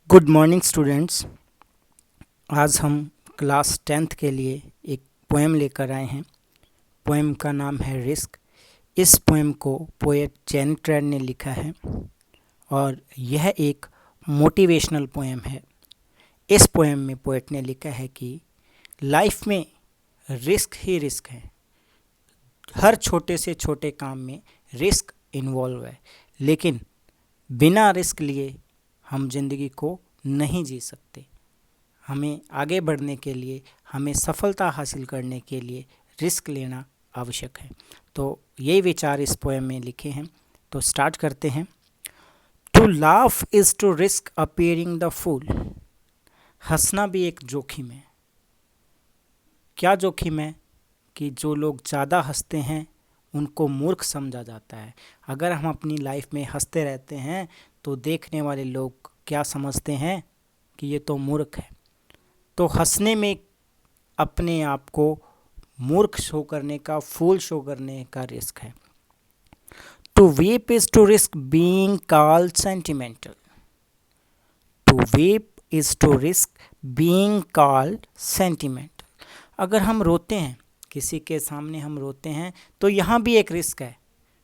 Good morning students. आज हम class 10th के लिए एक पोएम लेकर आए हैं। पोएम का नाम है रिस्क। इस पोएम को पोएट जेनिट ट्रेड ने लिखा है और यह एक मोटिवेशनल पोएम है। इस पोएम में पोएट ने लिखा है कि लाइफ में रिस्क ही रिस्क है। हर छोटे से छोटे काम में रिस्क इन्वॉल्व है, लेकिन बिना रिस्क लिए हम ज़िंदगी को नहीं जी सकते। हमें आगे बढ़ने के लिए, हमें सफलता हासिल करने के लिए रिस्क लेना आवश्यक है। तो यही विचार इस पोएम में लिखे हैं। तो स्टार्ट करते हैं। To laugh is to risk appearing the fool. हंसना भी एक जोखिम है। क्या जोखिम है? कि जो लोग ज़्यादा हंसते हैं उनको मूर्ख समझा जाता है। अगर हम अपनी लाइफ में हंसते रहते हैं तो देखने वाले लोग क्या समझते हैं कि ये तो मूर्ख है। तो हंसने में अपने आप को मूर्ख शो करने का, फूल शो करने का रिस्क है। To weep is to risk being called sentimental. To weep is to risk being called sentimental. अगर हम रोते हैं, किसी के सामने हम रोते हैं, तो यहाँ भी एक रिस्क है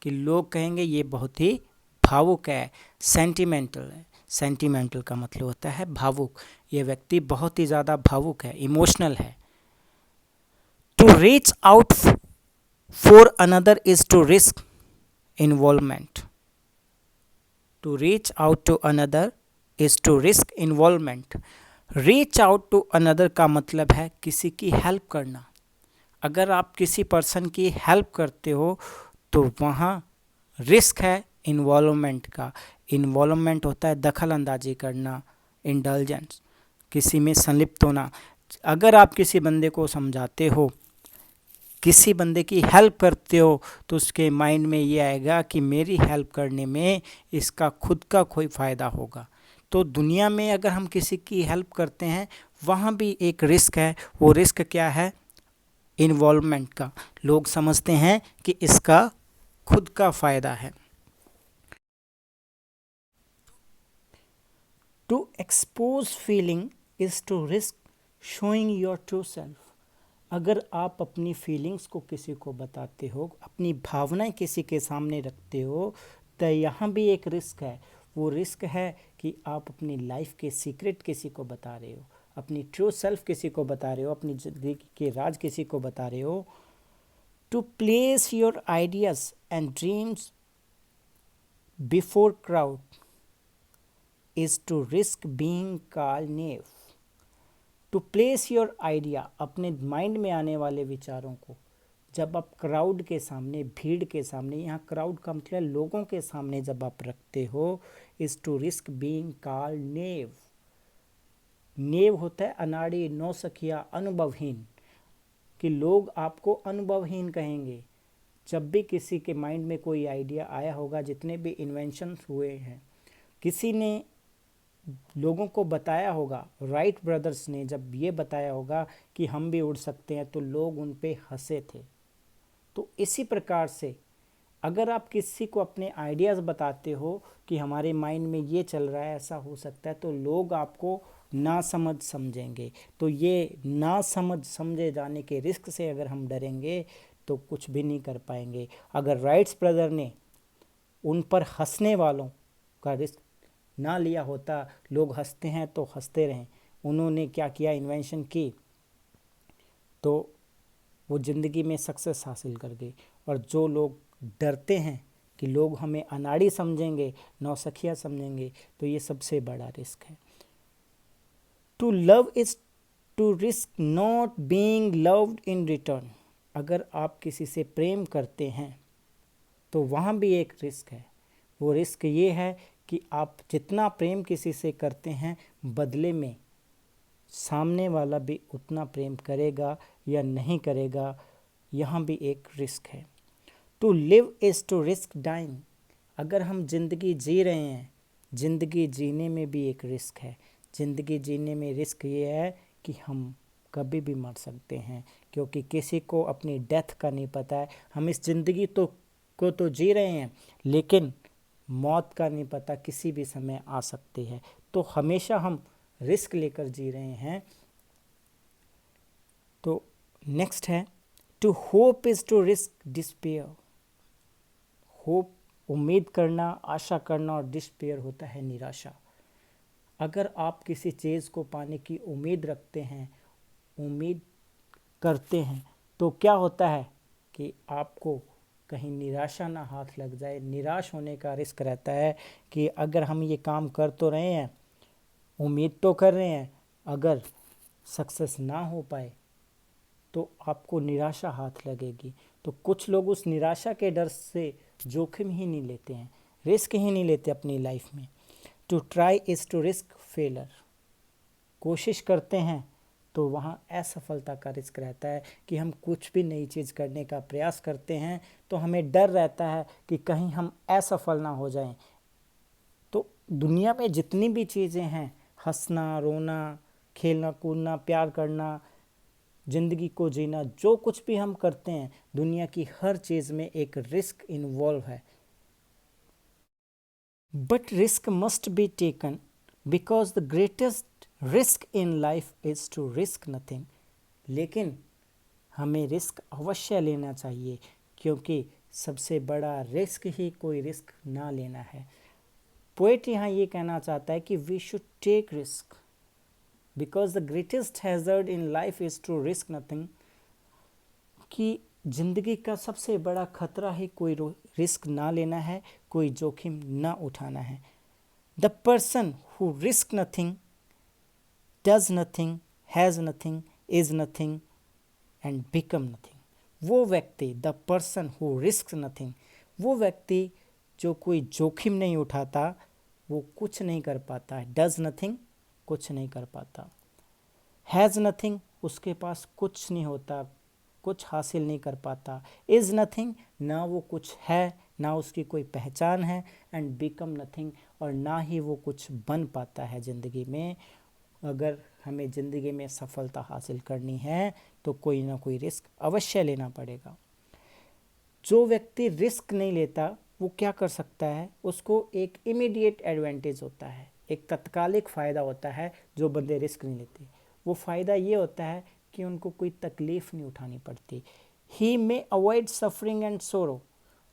कि लोग कहेंगे ये बहुत ही भावुक है, सेंटिमेंटल है। सेंटिमेंटल का मतलब होता है भावुक। ये व्यक्ति बहुत ही ज़्यादा भावुक है, इमोशनल है। To reach out for another is to risk involvement. To reach out to another is to risk involvement. Reach out to another का मतलब है किसी की हेल्प करना। अगर आप किसी पर्सन की हेल्प करते हो तो वहाँ रिस्क है इन्वॉल्वमेंट का। इन्वॉल्वमेंट होता है दखल अंदाजी करना, इंडल्जेंस, किसी में संलिप्त होना। अगर आप किसी बंदे को समझाते हो, किसी बंदे की हेल्प करते हो, तो उसके माइंड में ये आएगा कि मेरी हेल्प करने में इसका खुद का कोई फ़ायदा होगा। तो दुनिया में अगर हम किसी की हेल्प करते हैं वहाँ भी एक रिस्क है। वो रिस्क क्या है? इन्वॉल्वमेंट का। लोग समझते हैं कि इसका खुद का फ़ायदा है। To expose feeling is to risk showing your true self. अगर आप अपनी फीलिंग्स को किसी को बताते हो, अपनी भावनाएं किसी के सामने रखते हो, तो यहाँ भी एक रिस्क है। वो रिस्क है कि आप अपनी लाइफ के सीक्रेट किसी को बता रहे हो, अपनी ट्रू सेल्फ किसी को बता रहे हो, अपनी ज़िंदगी के राज किसी को बता रहे हो। To place your ideas and dreams before crowd is to risk being called naive. To place your idea, अपने माइंड में आने वाले विचारों को जब आप क्राउड के सामने, भीड़ के सामने, यहाँ क्राउड का मतलब लोगों के सामने जब आप रखते हो, is to risk being called naive. नेव होता है अनाड़ी, नौसखिया, अनुभवहीन, कि लोग आपको अनुभवहीन कहेंगे। जब भी किसी के माइंड में कोई आइडिया आया होगा, जितने भी इन्वेंशन हुए हैं, किसी ने लोगों को बताया होगा, राइट ब्रदर्स ने जब ये बताया होगा कि हम भी उड़ सकते हैं, तो लोग उन पे हंसे थे। तो इसी प्रकार से अगर आप किसी को अपने आइडियाज़ बताते हो कि हमारे माइंड में ये चल रहा है, ऐसा हो सकता है, तो लोग आपको ना समझ समझेंगे। तो ये ना समझ समझे जाने के रिस्क से अगर हम डरेंगे तो कुछ भी नहीं कर पाएंगे। अगर राइट्स ब्रदर ने उन पर हंसने वालों का रिस्क ना लिया होता, लोग हंसते हैं तो हंसते रहें, उन्होंने क्या किया, इन्वेंशन की, तो वो ज़िंदगी में सक्सेस हासिल कर गई। और जो लोग डरते हैं कि लोग हमें अनाड़ी समझेंगे, नौसखिया समझेंगे, तो ये सबसे बड़ा रिस्क है। To love is to risk not being loved in return. अगर आप किसी से प्रेम करते हैं तो वहाँ भी एक रिस्क है। वो रिस्क ये है कि आप जितना प्रेम किसी से करते हैं, बदले में सामने वाला भी उतना प्रेम करेगा या नहीं करेगा, यहाँ भी एक रिस्क है। To live is to risk dying. अगर हम ज़िंदगी जी रहे हैं, ज़िंदगी जीने में भी एक रिस्क है। ज़िंदगी जीने में रिस्क ये है कि हम कभी भी मर सकते हैं, क्योंकि किसी को अपनी डेथ का नहीं पता है। हम इस ज़िंदगी को तो जी रहे हैं, लेकिन मौत का नहीं पता, किसी भी समय आ सकती है। तो हमेशा हम रिस्क लेकर जी रहे हैं। तो नेक्स्ट है to hope is to risk despair. Hope उम्मीद करना, आशा करना, और डिस्पेयर होता है निराशा। अगर आप किसी चीज़ को पाने की उम्मीद रखते हैं, उम्मीद करते हैं, तो क्या होता है कि आपको कहीं निराशा ना हाथ लग जाए। निराश होने का रिस्क रहता है कि अगर हम ये काम कर तो रहे हैं, उम्मीद तो कर रहे हैं, अगर सक्सेस ना हो पाए तो आपको निराशा हाथ लगेगी। तो कुछ लोग उस निराशा के डर से जोखिम ही नहीं लेते हैं, रिस्क ही नहीं लेते अपनी लाइफ में। To try is to risk failure. कोशिश करते हैं तो वहाँ असफलता का रिस्क रहता है कि हम कुछ भी नई चीज़ करने का प्रयास करते हैं तो हमें डर रहता है कि कहीं हम असफल ना हो जाएं। तो दुनिया में जितनी भी चीज़ें हैं, हंसना, रोना, खेलना कूदना, प्यार करना, ज़िंदगी को जीना, जो कुछ भी हम करते हैं, दुनिया की हर चीज़ में एक रिस्क इन्वॉल्व है। But risk must be taken because the greatest risk in life is to risk nothing. लेकिन हमें रिस्क अवश्य लेना चाहिए, क्योंकि सबसे बड़ा रिस्क ही कोई रिस्क ना लेना है। पोएट यहाँ ये कहना चाहता है कि we should take risk because the greatest hazard in life is to risk nothing. कि ज़िंदगी का सबसे बड़ा खतरा ही कोई रिस्क ना लेना है, कोई जोखिम ना उठाना है। The person who risk nothing does nothing, has nothing, is nothing and become nothing. वो व्यक्ति, the person who risk nothing, वो व्यक्ति जो कोई जोखिम नहीं उठाता, वो कुछ नहीं कर पाता है। डज नथिंग, कुछ नहीं कर पाता। हैज़ नथिंग, उसके पास कुछ नहीं होता, कुछ हासिल नहीं कर पाता। इज़ नथिंग, ना वो कुछ है, ना उसकी कोई पहचान है। एंड बिकम नथिंग, और ना ही वो कुछ बन पाता है ज़िंदगी में। अगर हमें ज़िंदगी में सफलता हासिल करनी है तो कोई ना कोई रिस्क अवश्य लेना पड़ेगा। जो व्यक्ति रिस्क नहीं लेता वो क्या कर सकता है, उसको एक इमीडिएट एडवांटेज होता है, एक तत्कालिक फ़ायदा होता है। जो बंदे रिस्क नहीं लेते, वो फ़ायदा ये होता है कि उनको कोई तकलीफ़ नहीं उठानी पड़ती। ही मे अवॉइड सफरिंग एंड सोरो।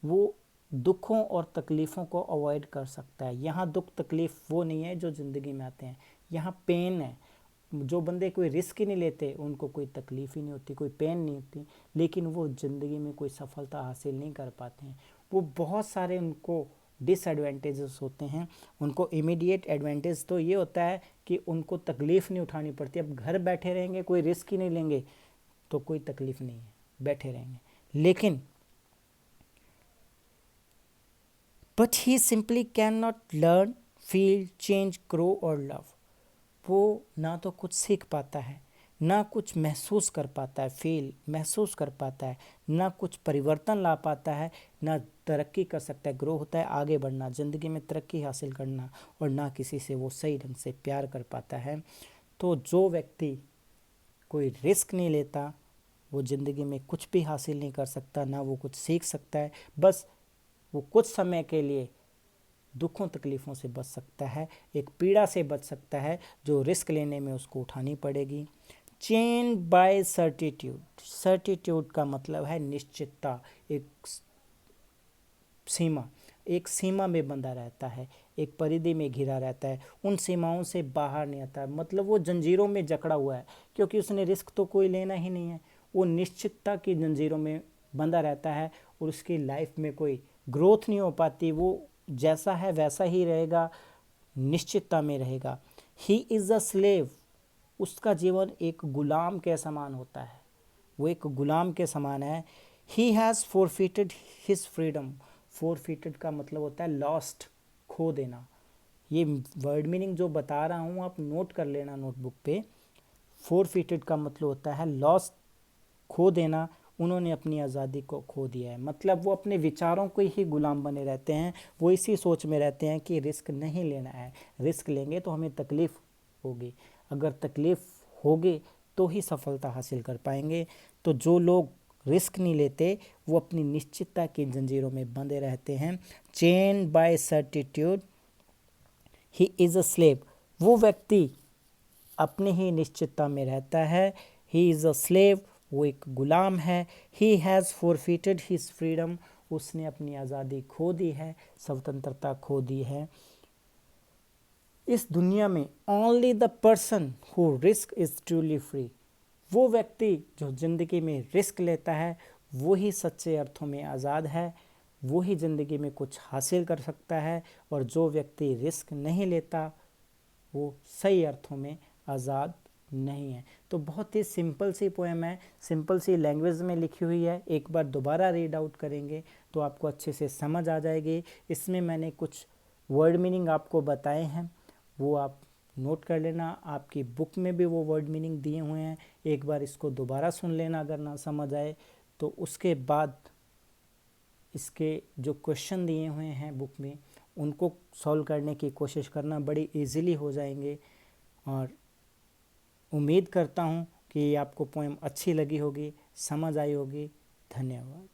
वो दुखों और तकलीफ़ों को अवॉइड कर सकता है। यहाँ दुख तकलीफ़ वो नहीं है जो ज़िंदगी में आते हैं, यहाँ पेन है। जो बंदे कोई रिस्क ही नहीं लेते उनको कोई तकलीफ़ ही नहीं होती, कोई पेन नहीं होती, लेकिन वो ज़िंदगी में कोई सफलता हासिल नहीं कर पाते हैं। वो बहुत सारे उनको डिसएडवांटेजेस होते हैं। उनको इमीडिएट एडवांटेज तो ये होता है कि उनको तकलीफ़ नहीं उठानी पड़ती। अब घर बैठे रहेंगे, कोई रिस्क ही नहीं लेंगे तो कोई तकलीफ़ नहीं है, बैठे रहेंगे। लेकिन but he simply can not learn, feel, change, grow और लव। वो ना तो कुछ सीख पाता है, ना कुछ महसूस कर पाता है, फील महसूस कर पाता है, ना कुछ परिवर्तन ला पाता है, ना तरक्की कर सकता है, ग्रो होता है, आगे बढ़ना, ज़िंदगी में तरक्की हासिल करना, और ना किसी से वो सही ढंग से प्यार कर पाता है। तो जो व्यक्ति कोई रिस्क नहीं लेता वो ज़िंदगी में कुछ भी हासिल नहीं कर सकता, ना वो कुछ सीख सकता है। बस वो कुछ समय के लिए दुखों तकलीफ़ों से बच सकता है, एक पीड़ा से बच सकता है जो रिस्क लेने में उसको उठानी पड़ेगी। Chain by certitude. सर्टिट्यूड का मतलब है निश्चितता, एक सीमा में बंधा रहता है, एक परिधि में घिरा रहता है, उन सीमाओं से बाहर नहीं आता है। मतलब वो जंजीरों में जकड़ा हुआ है, क्योंकि उसने रिस्क तो कोई लेना ही नहीं है। वो निश्चितता की जंजीरों में बंधा रहता है और उसकी लाइफ में कोई ग्रोथ नहीं हो पाती। वो जैसा है वैसा ही रहेगा, निश्चितता में रहेगा। He is a slave. उसका जीवन एक गुलाम के समान होता है, वो एक गुलाम के समान है। He has forfeited his freedom. Forfeited का मतलब होता है लॉस्ट, खो देना। ये वर्ड मीनिंग जो बता रहा हूँ आप नोट कर लेना नोटबुक पे। फोरफिटेड का मतलब होता है लॉस्ट, खो देना। उन्होंने अपनी आज़ादी को खो दिया है, मतलब वो अपने विचारों को ही गुलाम बने रहते हैं। वो इसी सोच में रहते हैं कि रिस्क नहीं लेना है, रिस्क लेंगे तो हमें तकलीफ़ होगी, अगर तकलीफ़ होगी तो ही सफलता हासिल कर पाएंगे। तो जो लोग रिस्क नहीं लेते वो अपनी निश्चितता की जंजीरों में बंधे रहते हैं। Chain by certitude, he is a slave वो व्यक्ति अपनी ही निश्चितता में रहता है। ही इज़ अ स्लेव, वो एक गुलाम है। He has forfeited his freedom, उसने अपनी आज़ादी खो दी है, स्वतंत्रता खो दी है। इस दुनिया में only the person who risk is truly free, वो व्यक्ति जो ज़िंदगी में रिस्क लेता है वो ही सच्चे अर्थों में आज़ाद है, वो ही ज़िंदगी में कुछ हासिल कर सकता है। और जो व्यक्ति रिस्क नहीं लेता वो सही अर्थों में आज़ाद नहीं है। तो बहुत ही सिंपल सी पोएम है, सिंपल सी लैंग्वेज में लिखी हुई है। एक बार दोबारा रीड आउट करेंगे तो आपको अच्छे से समझ आ जाएगी। इसमें मैंने कुछ वर्ड मीनिंग आपको बताए हैं, वो आप नोट कर लेना। आपकी बुक में भी वो वर्ड मीनिंग दिए हुए हैं, एक बार इसको दोबारा सुन लेना अगर ना समझ आए तो। उसके बाद इसके जो क्वेश्चन दिए हुए हैं बुक में उनको सॉल्व करने की कोशिश करना, बड़ी इजीली हो जाएंगे। और उम्मीद करता हूँ कि आपको पोएम अच्छी लगी होगी, समझ आई होगी। धन्यवाद।